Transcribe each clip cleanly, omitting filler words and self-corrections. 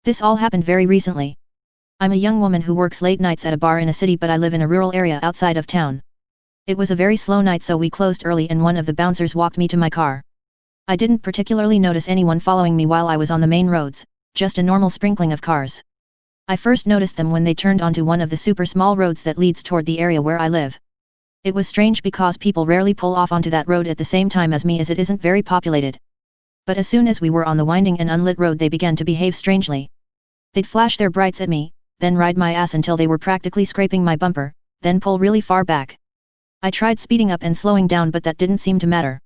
This all happened very recently. I'm a young woman who works late nights at a bar in a city, but I live in a rural area outside of town. It was a very slow night, so we closed early and one of the bouncers walked me to my car. I didn't particularly notice anyone following me while I was on the main roads, just a normal sprinkling of cars. I first noticed them when they turned onto one of the super small roads that leads toward the area where I live. It was strange because people rarely pull off onto that road at the same time as me, as it isn't very populated. But as soon as we were on the winding and unlit road, they began to behave strangely. They'd flash their brights at me, then ride my ass until they were practically scraping my bumper, then pull really far back. I tried speeding up and slowing down, but that didn't seem to matter.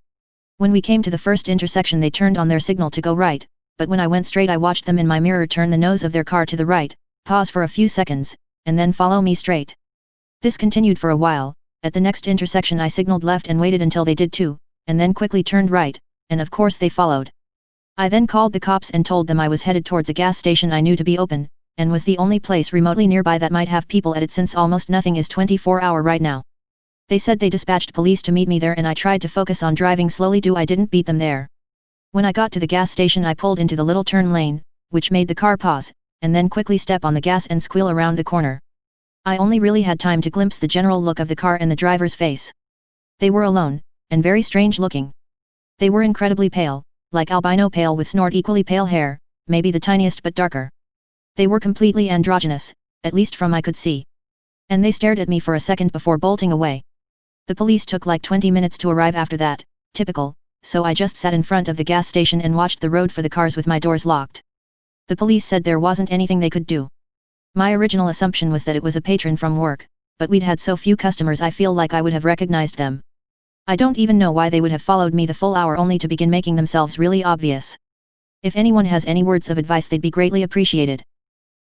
When we came to the first intersection, they turned on their signal to go right, but when I went straight, I watched them in my mirror turn the nose of their car to the right, pause for a few seconds, and then follow me straight. This continued for a while. At the next intersection I signaled left and waited until they did too, and then quickly turned right, and of course they followed. I then called the cops and told them I was headed towards a gas station I knew to be open, and was the only place remotely nearby that might have people at it, since almost nothing is 24-hour right now. They said they dispatched police to meet me there, and I tried to focus on driving slowly. I didn't beat them there. When I got to the gas station, I pulled into the little turn lane, which made the car pause, and then quickly step on the gas and squeal around the corner. I only really had time to glimpse the general look of the car and the driver's face. They were alone, and very strange looking. They were incredibly pale, like albino pale with snort equally pale hair, maybe the tiniest but darker. They were completely androgynous, at least from I could see. And they stared at me for a second before bolting away. The police took like 20 minutes to arrive after that, typical, so I just sat in front of the gas station and watched the road for the cars with my doors locked. The police said there wasn't anything they could do. My original assumption was that it was a patron from work, but we'd had so few customers I feel like I would have recognized them. I don't even know why they would have followed me the full hour only to begin making themselves really obvious. If anyone has any words of advice, they'd be greatly appreciated.